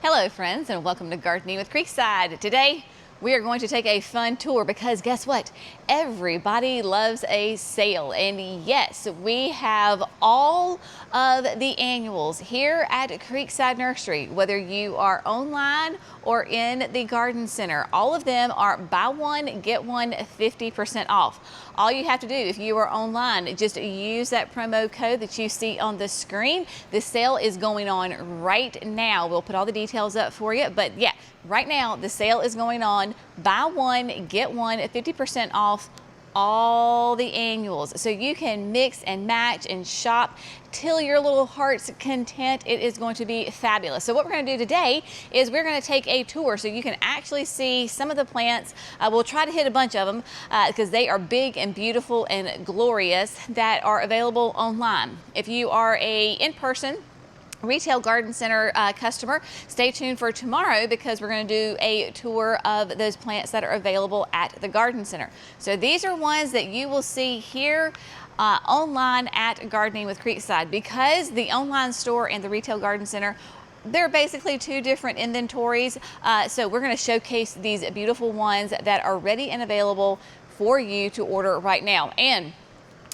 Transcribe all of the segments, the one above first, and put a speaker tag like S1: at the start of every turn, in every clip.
S1: Hello friends, and welcome to Gardening with Creekside. Today we are going to take a fun tour because guess what? Everybody loves a sale, and yes, we have all of the annuals here at Creekside Nursery. Whether you are online or in the garden center, all of them are buy one get one 50% off. All you have to do if you are online, just use that promo code that you see on the screen. The sale is going on right now. We'll put all the details up for you, but yeah, right now the sale is going on. Buy one get one 50% off all the annuals, so you can mix and match and shop till your little heart's content. It is going to be fabulous. So what we're going to do today is we're going to take a tour so you can actually see some of the plants. We'll try to hit a bunch of them because they are big and beautiful and glorious that are available online. If you are a in-person retail garden center customer, stay tuned for tomorrow because we're going to do a tour of those plants that are available at the garden center. So these are ones that you will see here online at Gardening with Creekside, because the online store and the retail garden center, they're basically two different inventories. So we're going to showcase these beautiful ones that are ready and available for you to order right now. And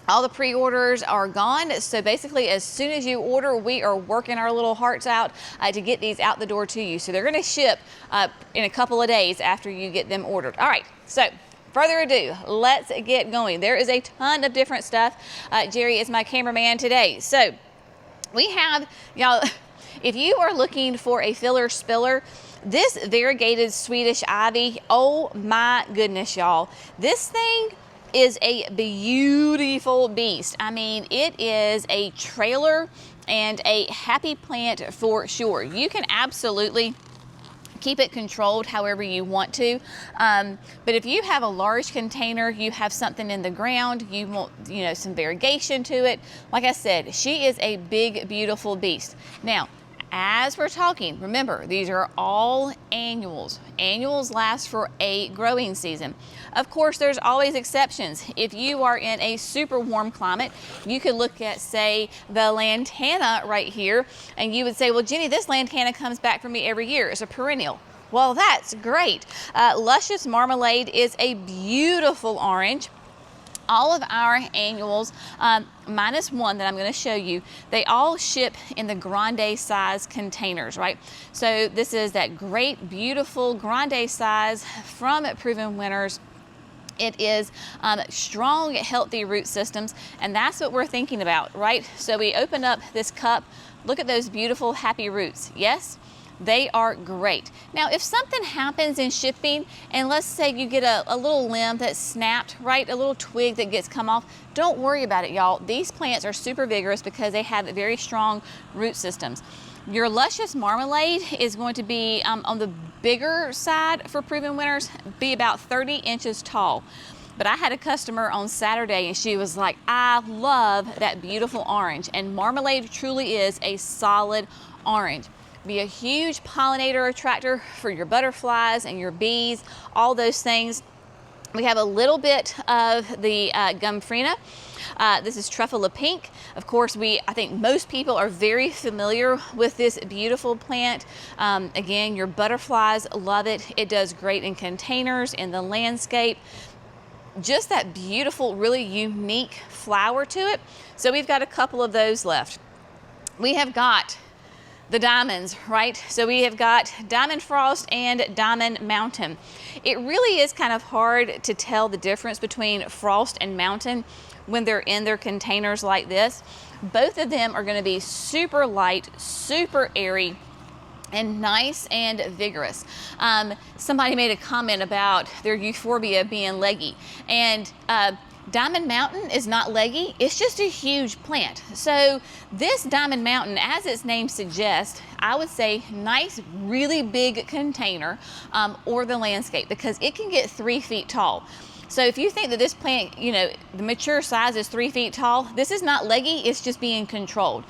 S1: all the pre-orders are gone, so basically as soon as you order, we are working our little hearts out to get these out the door to you. So they're going to ship in a couple of days after you get them ordered. All right, so further ado, let's get going. There is a ton of different stuff. Jerry is my cameraman today. So we have, y'all, if you are looking for a filler spiller, this variegated Swedish ivy, oh my goodness, y'all. This thing is a beautiful beast. I mean, it is a trailer and a happy plant for sure. You can absolutely keep it controlled however you want to, but if you have a large container, you have something in the ground, you want, you know, some variegation to it. Like I said, she is a big, beautiful beast. Now, as we're talking, remember, these are all annuals. Annuals last for a growing season. Of course, there's always exceptions. If you are in a super warm climate, you could look at, say, the Lantana right here, and you would say, well, Jenny, this Lantana comes back for me every year. It's a perennial. Well, that's great. Luscious Marmalade is a beautiful orange. All of our annuals, minus one that I'm going to show you, they all ship in the grande size containers, right? So this is that great, beautiful grande size from Proven Winners. It is strong, healthy root systems, and that's what we're thinking about, right? So we open up this cup. Look at those beautiful, happy roots. Yes? They are great. Now, if something happens in shipping, and let's say you get a little limb that's snapped, right? A little twig that gets come off, don't worry about it, y'all. These plants are super vigorous because they have very strong root systems. Your Luscious Marmalade is going to be on the bigger side for Proven Winners, be about 30 inches tall. But I had a customer on Saturday and she was like, I love that beautiful orange. And Marmalade truly is a solid orange. Be a huge pollinator attractor for your butterflies and your bees, all those things. We have a little bit of the Gumfrena. This is Truffula Pink. Of course, I think most people are very familiar with this beautiful plant. Again, your butterflies love it. It does great in containers, in the landscape. Just that beautiful, really unique flower to it. So we've got a couple of those left. We have got the diamonds, right? So we have got Diamond Frost and Diamond Mountain. It really is kind of hard to tell the difference between Frost and Mountain when they're in their containers like this. Both of them are going to be super light, super airy, and nice and vigorous. Somebody made a comment about their euphorbia being leggy, and Diamond Mountain is not leggy, it's just a huge plant. So this Diamond Mountain, as its name suggests, I would say nice, really big container or the landscape, because it can get 3 feet tall. So if you think that this plant, you know, the mature size is 3 feet tall, this is not leggy, it's just being controlled.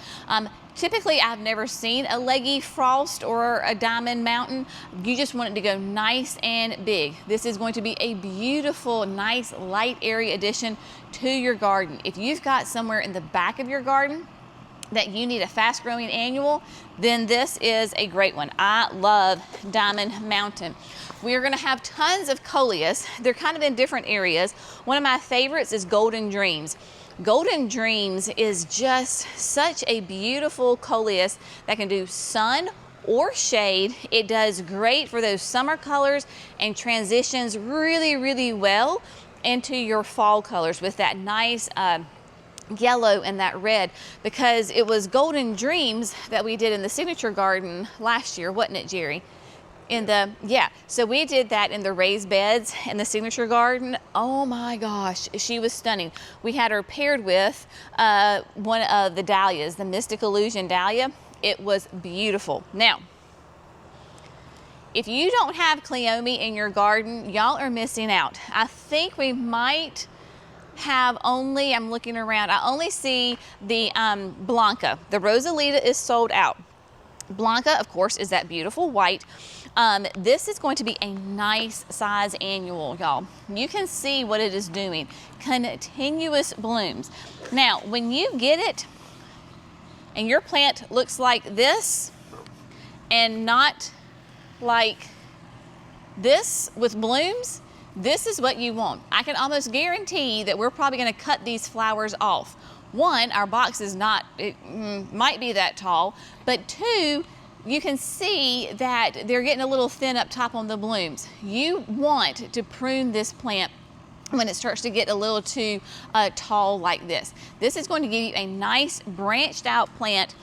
S1: Typically, I've never seen a leggy Frost or a Diamond Mountain. You just want it to go nice and big. This is going to be a beautiful, nice, light, airy addition to your garden. If you've got somewhere in the back of your garden that you need a fast growing annual, then this is a great one. I love Diamond Mountain. We are gonna have tons of Coleus. They're kind of in different areas. One of my favorites is Golden Dreams. Golden Dreams is just such a beautiful Coleus that can do sun or shade. It does great for those summer colors and transitions really, really well into your fall colors with that nice yellow and that red, because it was Golden Dreams that we did in the signature garden last year, wasn't it, Jerry? So we did that in the raised beds in the signature garden. Oh my gosh, she was stunning. We had her paired with one of the Dahlias, the Mystic Illusion Dahlia. It was beautiful. Now, if you don't have Cleome in your garden, y'all are missing out. I think we might have only, I'm looking around, I only see the Blanca. The Rosalita is sold out. Blanca, of course, is that beautiful white. This is going to be a nice size annual, y'all. You can see what it is doing. Continuous blooms. Now, when you get it and your plant looks like this and not like this with blooms, this is what you want. I can almost guarantee that we're probably going to cut these flowers off. One, our box is not, it might be that tall, but two, you can see that they're getting a little thin up top on the blooms. You want to prune this plant when it starts to get a little too tall like this. This is going to give you a nice branched out plant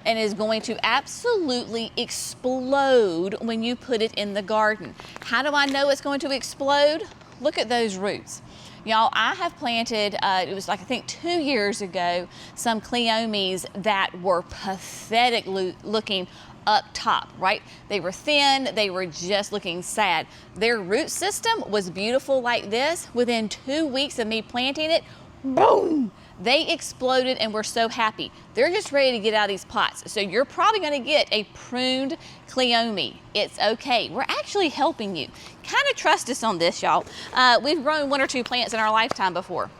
S1: and is going to absolutely explode when you put it in the garden. How do I know it's going to explode? Look at those roots. Y'all, I have planted, it was like I think 2 years ago, some Cleomes that were pathetic looking up top, right? They were thin, they were just looking sad. Their root system was beautiful like this. Within 2 weeks of me planting it, boom! They exploded and we're so happy. They're just ready to get out of these pots. So you're probably gonna get a pruned Cleome. It's okay. We're actually helping you. Kind of trust us on this, y'all. We've grown 1 or 2 plants in our lifetime before.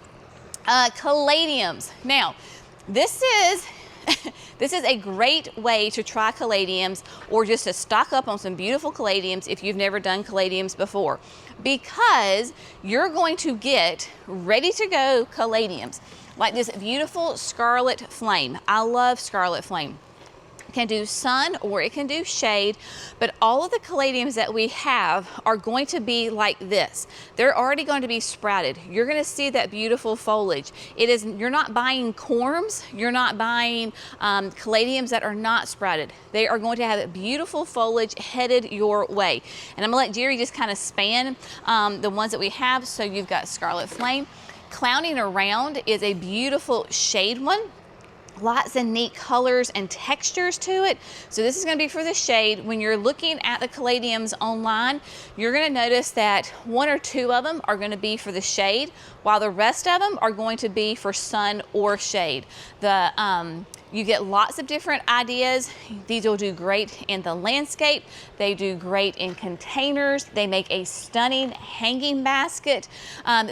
S1: Caladiums. Now, this is this is a great way to try caladiums or just to stock up on some beautiful caladiums if you've never done caladiums before, because you're going to get ready to go caladiums like this beautiful Scarlet Flame. I love Scarlet Flame. It can do sun or it can do shade, but all of the caladiums that we have are going to be like this. They're already going to be sprouted. You're going to see that beautiful foliage. You're not buying corms, you're not buying caladiums that are not sprouted. They are going to have beautiful foliage headed your way. And I'm gonna let Jerry just kind of span the ones that we have. So you've got Scarlet Flame. Clowning Around is a beautiful shade one. Lots of neat colors and textures to it. So this is going to be for the shade. When you're looking at the caladiums online, you're going to notice that 1 or 2 of them are going to be for the shade, while the rest of them are going to be for sun or shade. You get lots of different ideas. These will do great in the landscape. They do great in containers. They make a stunning hanging basket.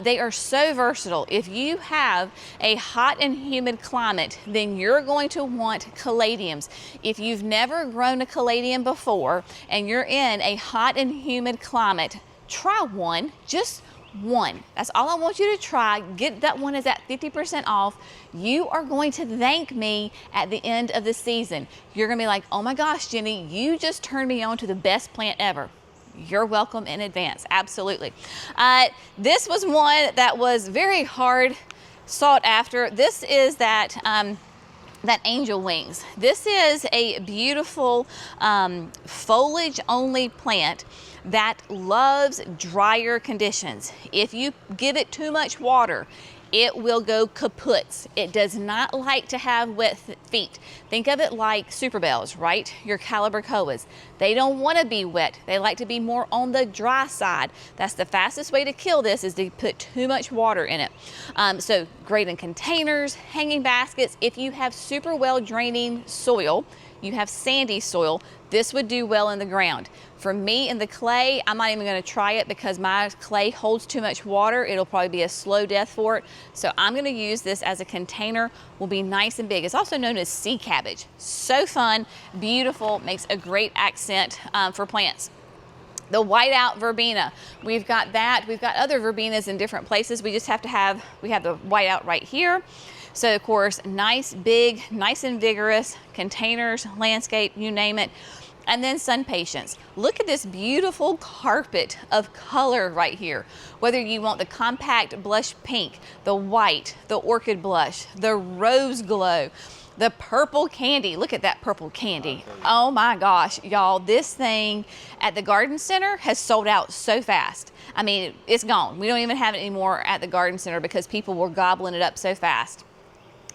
S1: They are so versatile. If you have a hot and humid climate, then you're going to want caladiums. If you've never grown a caladium before and you're in a hot and humid climate, try one, just one. That's all I want you to try. Get that one is at 50% off. You are going to thank me at the end of the season. You're gonna be like, oh my gosh, Jenny, you just turned me on to the best plant ever. You're welcome in advance, absolutely. This was one that was very hard sought after. This is that angel wings. This is a beautiful foliage only plant that loves drier conditions. If you give it too much water, it will go kaput. It does not like to have wet feet. Think of it like superbells, right? Your calibrachoas. They don't want to be wet. They like to be more on the dry side. That's the fastest way to kill this, is to put too much water in it. So great in containers, hanging baskets. If you have super well draining soil, you have sandy soil, this would do well in the ground. For me in the clay, I'm not even going to try it because my clay holds too much water. It'll probably be a slow death for it. So I'm going to use this as a container. Will be nice and big. It's also known as sea cabbage. So fun, beautiful, makes a great accent for plants. The whiteout verbena, we've got that. We've got other verbenas in different places. We just have to have, we have the whiteout right here. So of course, nice, big, nice and vigorous containers, landscape, you name it. And then SunPatiens. Look at this beautiful carpet of color right here. Whether you want the compact blush pink, the white, the orchid blush, the rose glow, the purple candy. Look at that purple candy. Oh my gosh, y'all, this thing at the garden center has sold out so fast. I mean, it's gone. We don't even have it anymore at the garden center because people were gobbling it up so fast.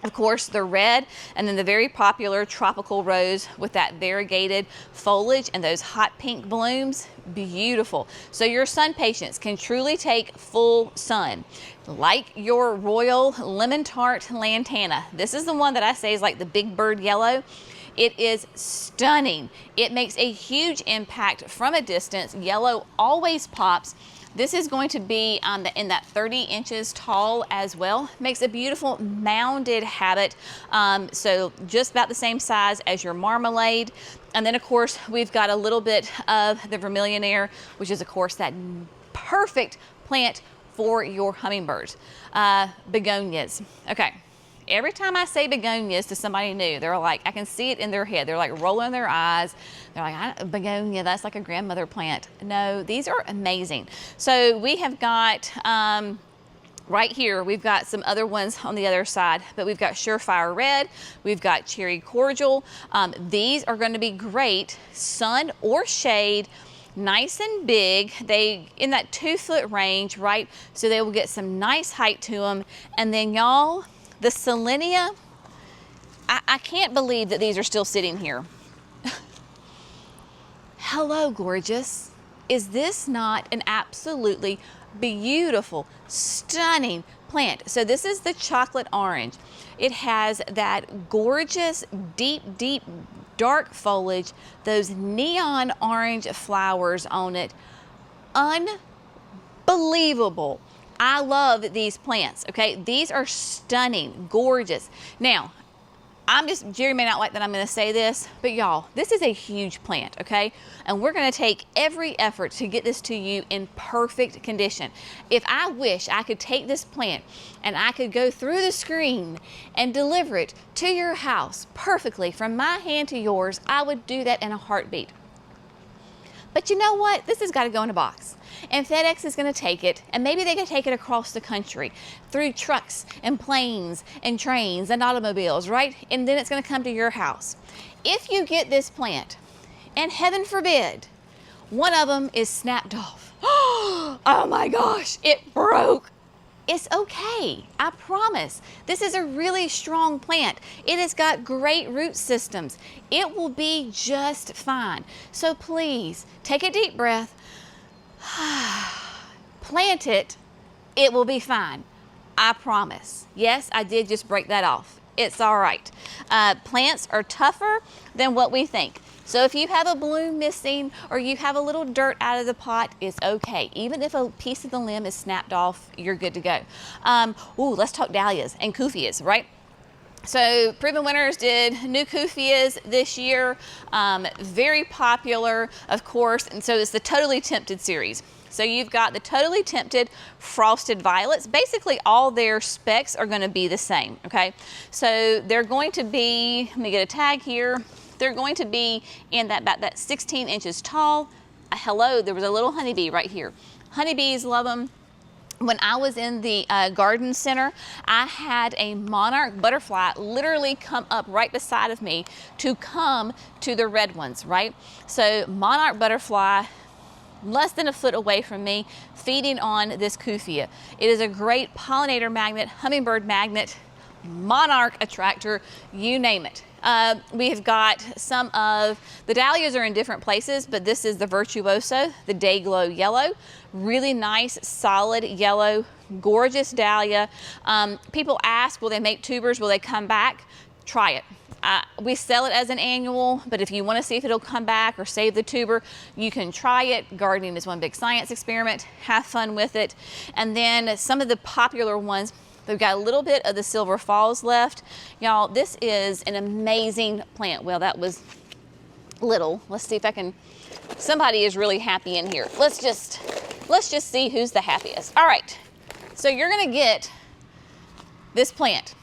S1: Of course, the red, and then the very popular tropical rose with that variegated foliage and those hot pink blooms, beautiful. So your SunPatiens can truly take full sun. Like your royal lemon tart lantana. This is the one that I say is like the big bird yellow. It is stunning. It makes a huge impact from a distance. Yellow always pops. This is going to be in that 30 inches tall as well. Makes a beautiful mounded habit. So just about the same size as your marmalade. And then of course, we've got a little bit of the vermillionaire, which is of course that perfect plant for your hummingbirds. Begonias. Okay. Every time I say begonias to somebody new, they're like, I can see it in their head. They're like rolling their eyes. They're like, begonia, that's like a grandmother plant. No, these are amazing. So we have got, right here, we've got some other ones on the other side, but we've got Surefire Red. We've got Cherry Cordial. These are going to be great, sun or shade, nice and big. They in that 2-foot range, right? So they will get some nice height to them. And then y'all, the Selenia, I can't believe that these are still sitting here. Hello, gorgeous. Is this not an absolutely beautiful, stunning plant? So this is the chocolate orange. It has that gorgeous, deep, deep, dark foliage, those neon orange flowers on it. Unbelievable. I love these plants, okay? These are stunning, gorgeous. Now, Jerry may not like that I'm gonna say this, but y'all, this is a huge plant, okay? And we're gonna take every effort to get this to you in perfect condition. If I wish I could take this plant and I could go through the screen and deliver it to your house perfectly from my hand to yours, I would do that in a heartbeat. But you know what? This has got to go in a box. And FedEx is going to take it, and maybe they can take it across the country through trucks and planes and trains and automobiles, right? And then it's going to come to your house. If you get this plant, and heaven forbid, one of them is snapped off. Oh my gosh, it broke. It's okay, I promise. This is a really strong plant. It has got great root systems. It will be just fine. So please, take a deep breath, plant it, it will be fine. I promise. Yes, I did just break that off. It's all right. Plants are tougher than what we think. So if you have a bloom missing or you have a little dirt out of the pot, it's okay. Even if a piece of the limb is snapped off, you're good to go. Let's talk Dahlias and Kufias, right? So Proven Winners did new Kufias this year, very popular, of course, and so it's the Totally Tempted series. So you've got the Totally Tempted Frosted Violets. Basically all their specs are gonna be the same, okay? So they're going to be, let me get a tag here. They're going to be in about that 16 inches tall. Hello, there was a little honeybee right here. Honeybees love them. When I was in the garden center, I had a monarch butterfly literally come up right beside of me to come to the red ones, right? So monarch butterfly, less than a foot away from me, feeding on this Kufia. It is a great pollinator magnet, hummingbird magnet, monarch attractor, you name it. We have got some of, the Dahlias are in different places, but this is the Virtuoso, the Day Glow Yellow. Really nice, solid yellow, gorgeous dahlia. People ask, will they make tubers? Will they come back? Try it. We sell it as an annual, but if you want to see if it'll come back or save the tuber, you can try it. Gardening is one big science experiment. Have fun with it. And then some of the popular ones, they've got a little bit of the Silver Falls left. Y'all, this is an amazing plant. Well, that was little. Let's see if I can, somebody is really happy in here. Let's just see who's the happiest. All right, so you're gonna get this plant.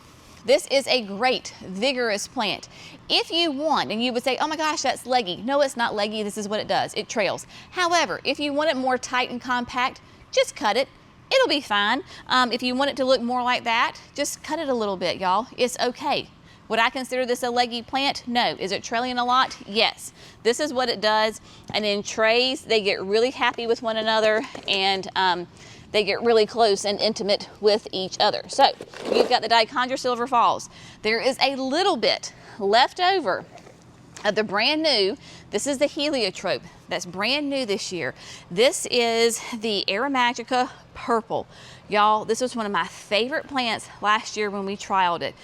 S1: This is a great, vigorous plant. If you want, and you would say, oh my gosh, that's leggy. No, it's not leggy. This is what it does. It trails. However, if you want it more tight and compact, just cut it. It'll be fine. If you want it to look more like that, just cut it a little bit, y'all. It's okay. Would I consider this a leggy plant? No. Is it trailing a lot? Yes. This is what it does. And in trays, they get really happy with one another, and they get really close and intimate with each other. So you've got the Dichondra Silver Falls. There is a little bit left over of the brand new, this is the heliotrope that's brand new this year. This is the Aromagica Purple. Y'all, this was one of my favorite plants last year when we trialed it.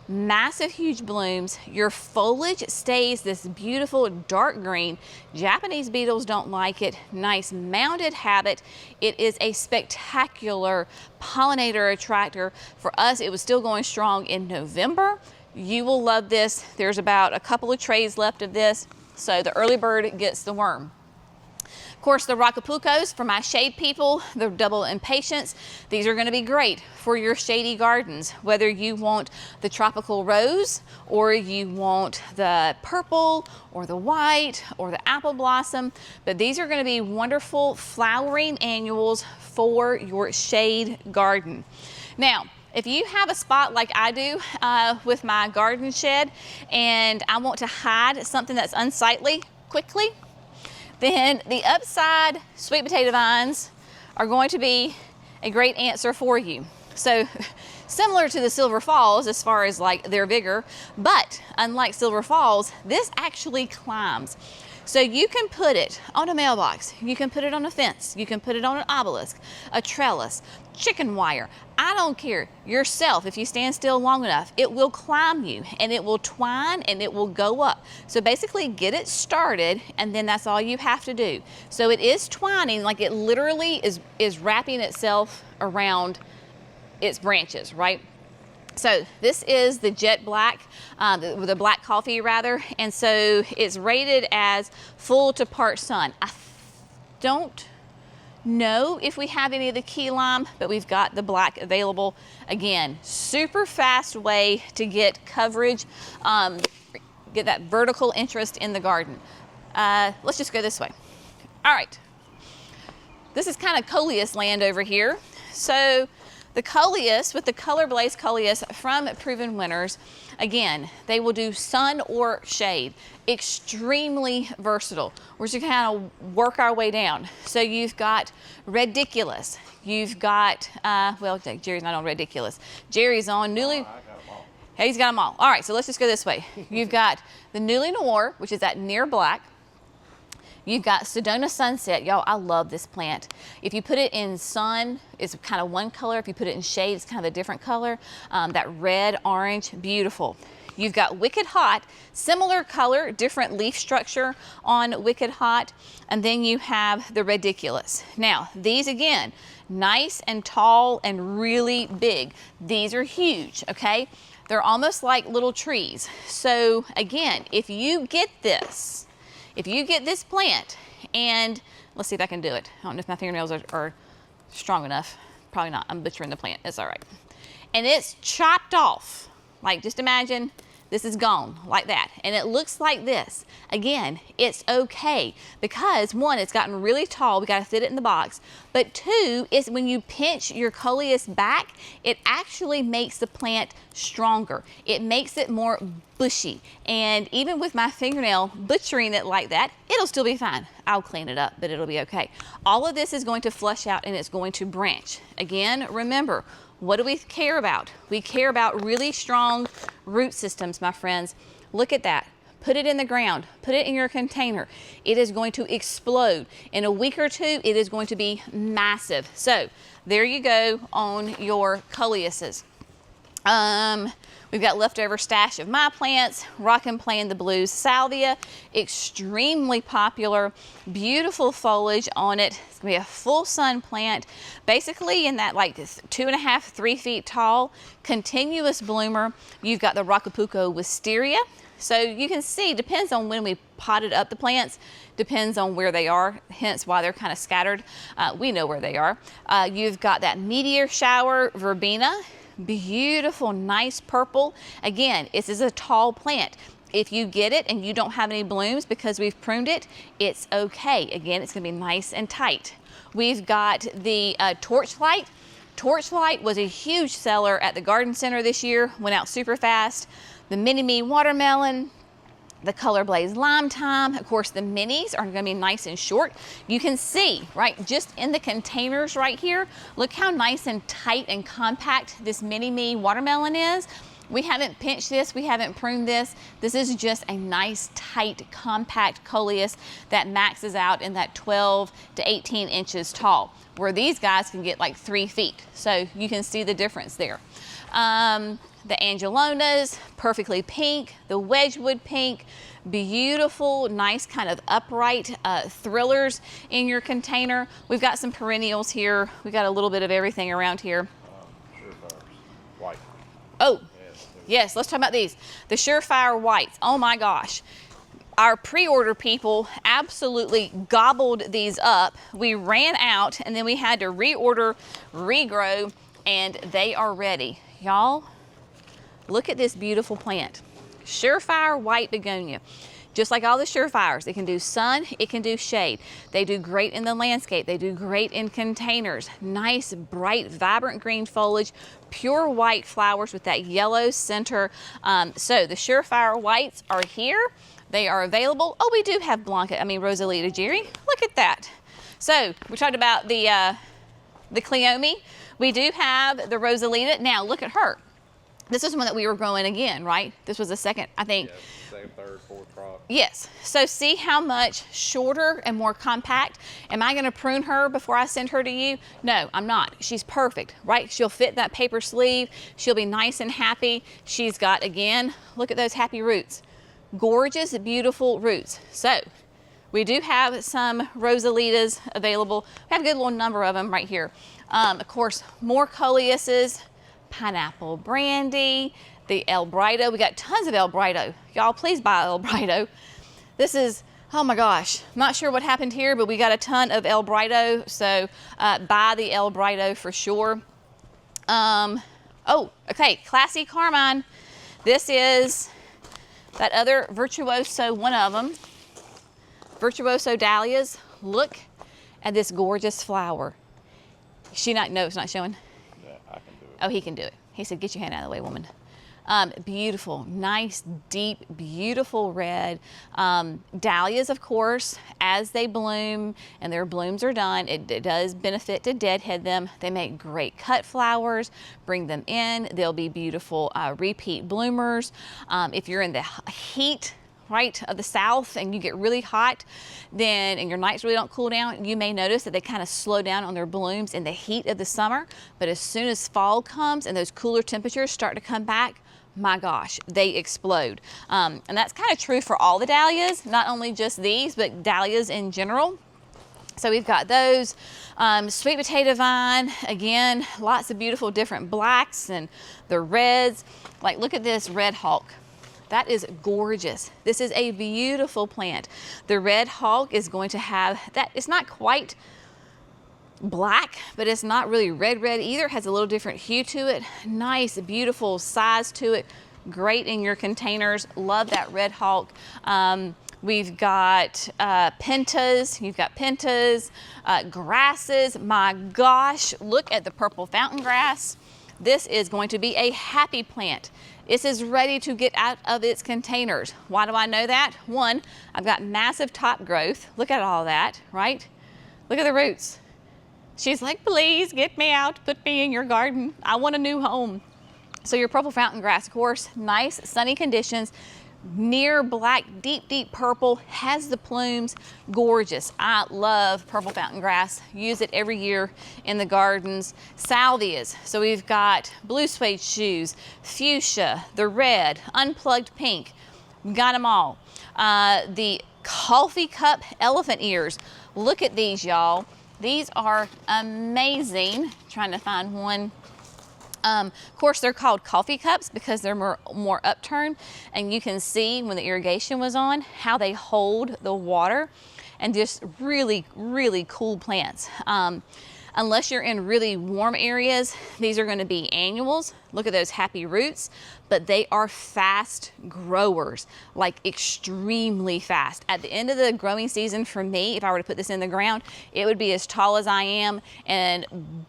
S1: Massive, huge blooms. Your foliage stays this beautiful dark green. Japanese beetles don't like it. Nice mounded habit. It is a spectacular pollinator attractor. For us, it was still going strong in November. You will love this. There's about a couple of trays left of this, so the early bird gets the worm. Of course, the Rocapucos, for my shade people, the double impatiens, these are going to be great for your shady gardens, whether you want the tropical rose or you want the purple or the white or the apple blossom, but these are going to be wonderful flowering annuals for your shade garden. Now, if you have a spot like I do with my garden shed and I want to hide something that's unsightly quickly, then the upside sweet potato vines are going to be a great answer for you. So similar to the Silver Falls as far as like they're bigger, but unlike Silver Falls, this actually climbs. So you can put it on a mailbox, you can put it on a fence, you can put it on an obelisk, a trellis, chicken wire. I don't care. Yourself, if you stand still long enough, it will climb you and it will twine and it will go up. So basically get it started and then that's all you have to do. So it is twining, like it literally is wrapping itself around its branches, right? So this is the jet black, the black coffee rather, and so it's rated as full to part sun. I don't know if we have any of the key lime, but we've got the black available. Again, super fast way to get coverage, get that vertical interest in the garden. Let's just go this way. All right, this is kind of Coleus land over here. So the Coleus, with the ColorBlaze Coleus from Proven Winners, again, they will do sun or shade. Extremely versatile. We're just kind of work our way down. So you've got Ridiculous. You've got, well, Jerry's not on Ridiculous. Jerry's on Newly. He's got them all. All right, so let's just go this way. You've got the Newly Noir, which is that near black. You've got Sedona Sunset. Y'all, I love this plant. If you put it in sun, it's kind of one color. If you put it in shade, it's kind of a different color. That red, orange, beautiful. You've got Wicked Hot, similar color, different leaf structure on Wicked Hot. And then you have the Ridiculous. Now, these again, nice and tall and really big. These are huge, okay? They're almost like little trees. So again, if you get this plant, and let's see if I can do it. I don't know if my fingernails are strong enough. Probably not. I'm butchering the plant. It's all right. And it's chopped off. Like, just imagine this is gone like that. And it looks like this. Again, it's okay because one, it's gotten really tall. We got to fit it in the box. But two, is when you pinch your Coleus back, it actually makes the plant stronger. It makes it more bushy. And even with my fingernail butchering it like that, it'll still be fine. I'll clean it up, but it'll be okay. All of this is going to flush out and it's going to branch. Again, remember, what do we care about? We care about really strong root systems, my friends. Look at that. Put it in the ground. Put it in your container. It is going to explode. In a week or two, it is going to be massive. So there you go on your Coleuses. We've got leftover stash of my plants, rockin' playing the blues salvia, extremely popular, beautiful foliage on it. It's gonna be a full sun plant, basically in that like 2.5, 3 feet tall, continuous bloomer. You've got the Rocapuco wisteria. So you can see, depends on when we potted up the plants, depends on where they are, hence why they're kind of scattered. We know where they are. You've got that meteor shower verbena. Beautiful, nice purple. Again, this is a tall plant. If you get it and you don't have any blooms because we've pruned it, it's okay. Again, it's gonna be nice and tight. We've got the Torchlight. Torchlight was a huge seller at the garden center this year, went out super fast. The Mini-Me watermelon, the ColorBlaze Lime Time. Of course, the minis are gonna be nice and short. You can see, right, just in the containers right here, look how nice and tight and compact this Mini-Me watermelon is. We haven't pinched this, we haven't pruned this. This is just a nice, tight, compact coleus that maxes out in that 12 to 18 inches tall, where these guys can get like 3 feet. So you can see the difference there. The Angelonas, perfectly pink, the Wedgwood pink, beautiful, nice kind of upright thrillers in your container. We've got some perennials here. We've got a little bit of everything around here.
S2: White.
S1: Oh, yes, let's talk about these. The Surefire Whites, oh my gosh. Our pre-order people absolutely gobbled these up. We ran out and then we had to reorder, regrow, and they are ready. Y'all, look at this beautiful plant. Surefire White Begonia. Just like all the Surefires, it can do sun, it can do shade. They do great in the landscape. They do great in containers. Nice, bright, vibrant green foliage, pure white flowers with that yellow center. So the Surefire Whites are here. They are available. Oh, we do have Rosalita, Jerry. Look at that. So we talked about the Cleome. We do have the Rosalita. Now look at her. This is one that we were growing again, right? This was the second, I think.
S2: Yes, second, third, fourth crop.
S1: Yes. So see how much shorter and more compact. Am I gonna prune her before I send her to you? No, I'm not. She's perfect, right? She'll fit that paper sleeve. She'll be nice and happy. She's got, again, look at those happy roots. Gorgeous, beautiful roots. So we do have some Rosalitas available. We have a good little number of them right here. Of course, more Coleuses, pineapple brandy, the El Brido. We got tons of El Brido. Y'all, please buy El Brido. This is, oh my gosh, I'm not sure what happened here, but we got a ton of El Brido, so buy the El Brido for sure. Oh, okay, Classy Carmine. This is that other Virtuoso, one of them. Virtuoso Dahlias. Look at this gorgeous flower. No, it's not showing.
S2: Yeah, I can do it.
S1: Oh, he can do it. He said, get your hand out of the way, woman. Beautiful, nice, deep, beautiful red. Dahlias, of course, as they bloom and their blooms are done, it does benefit to deadhead them. They make great cut flowers, bring them in. They'll be beautiful repeat bloomers. If you're in the heat, right, of the south and you get really hot, then, and your nights really don't cool down, you may notice that they kind of slow down on their blooms in the heat of the summer. But as soon as fall comes and those cooler temperatures start to come back, my gosh, they explode. And that's kind of true for all the dahlias, not only just these, but dahlias in general. So we've got those. Sweet potato vine, again, lots of beautiful different blacks and the reds. Like, look at this red hawk. That is gorgeous. This is a beautiful plant. The red hawk is going to have that, it's not quite black, but it's not really red either. It has a little different hue to it. Nice, beautiful size to it. Great in your containers. Love that red hawk. We've got pentas. You've got pentas, grasses. My gosh, look at the purple fountain grass. This is going to be a happy plant. This is ready to get out of its containers. Why do I know that? One, I've got massive top growth. Look at all that, right? Look at the roots. She's like, please get me out, put me in your garden. I want a new home. So your purple fountain grass, of course, nice sunny conditions, near black, deep, deep purple, has the plumes, gorgeous. I love purple fountain grass, use it every year in the gardens. Salvias, so we've got blue suede shoes, fuchsia, the red, unplugged pink, got them all. The coffee cup elephant ears, look at these, y'all. These are amazing. Trying to find one. Of course, they're called coffee cups because they're more upturned, and you can see when the irrigation was on how they hold the water, and just really, really cool plants. Unless you're in really warm areas, these are going to be annuals. Look at those happy roots, but they are fast growers, like extremely fast. At the end of the growing season for me, if I were to put this in the ground, it would be as tall as I am and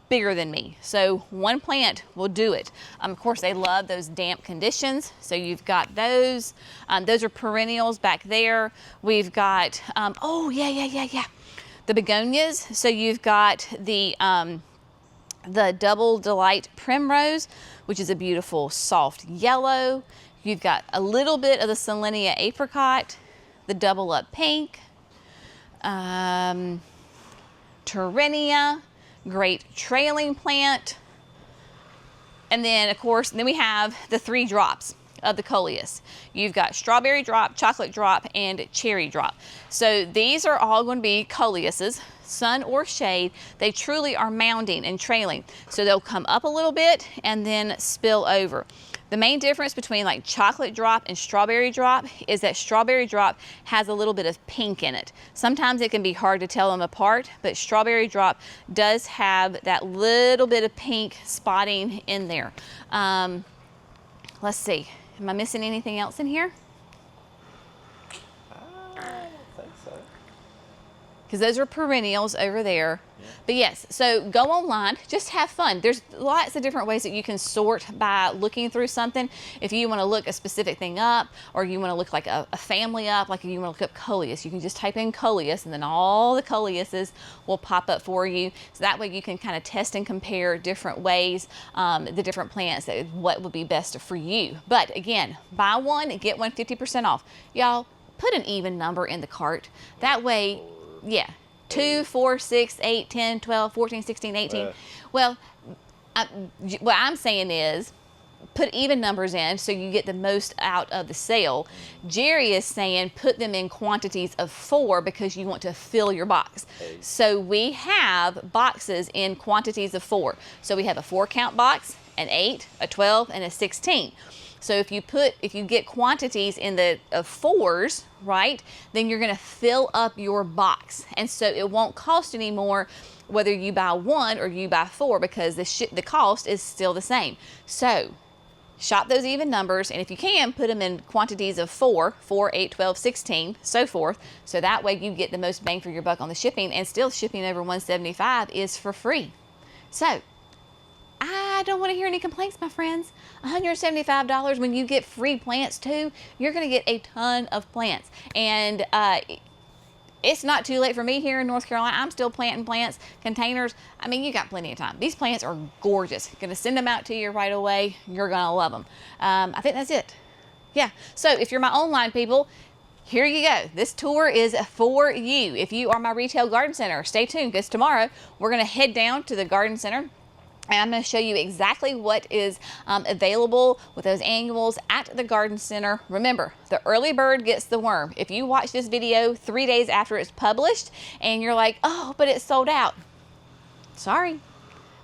S1: bigger than me. So one plant will do it. Of course, they love those damp conditions. So you've got those. Those are perennials back there. We've got, oh yeah. The begonias, so you've got the double delight primrose, which is a beautiful soft yellow. You've got a little bit of the Selenia apricot, the double up pink, Terrenia, great trailing plant. And then of course, then we have the 3 drops of the Coleus. You've got strawberry drop, chocolate drop, and cherry drop. So these are all going to be Coleuses, sun or shade. They truly are mounding and trailing. So they'll come up a little bit and then spill over. The main difference between like chocolate drop and strawberry drop is that strawberry drop has a little bit of pink in it. Sometimes it can be hard to tell them apart, but strawberry drop does have that little bit of pink spotting in there. Let's see. Am I missing anything else in here?
S2: I don't think so.
S1: Because those are perennials over there. Yeah. But yes, so go online, just have fun. There's lots of different ways that you can sort by looking through something. If you want to look a specific thing up, or you want to look like a family up, like if you want to look up Coleus, you can just type in Coleus and then all the Coleuses will pop up for you. So that way you can kind of test and compare different ways, the different plants, that what would be best for you. But again, buy one, get one 50% off. Y'all, put an even number in the cart. That way, yeah. 2, 4, 6, 8, 10, 12, 14, 16, 18. Well, what I'm saying is put even numbers in so you get the most out of the sale. Jerry is saying put them in quantities of 4 because you want to fill your box. So we have boxes in quantities of 4. So we have a 4 count box, an 8, a 12, and a 16. So if you get quantities in the 4s, right, then you're going to fill up your box. And so it won't cost any more whether you buy 1 or you buy 4 because the cost is still the same. So shop those even numbers, and if you can, put them in quantities of 4, 8, 12, 16, so forth. So that way you get the most bang for your buck on the shipping, and still shipping over $175 is for free. So I don't want to hear any complaints, my friends. $175 when you get free plants too. You're going to get a ton of plants. And it's not too late for me here in North Carolina. I'm still planting plants, containers. I mean, you got plenty of time. These plants are gorgeous. Going to send them out to you right away. You're going to love them. I think that's it. Yeah. So if you're my online people, here you go. This tour is for you. If you are my retail garden center, stay tuned because tomorrow we're going to head down to the garden center. And I'm going to show you exactly what is available with those annuals at the garden center. Remember, the early bird gets the worm. If you watch this video 3 days after it's published and you're like, oh, but it's sold out. Sorry.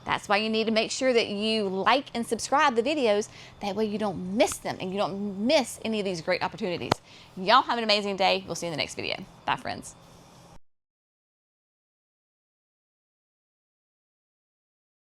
S1: That's why you need to make sure that you like and subscribe the videos. That way you don't miss them and you don't miss any of these great opportunities. Y'all have an amazing day. We'll see you in the next video. Bye, friends.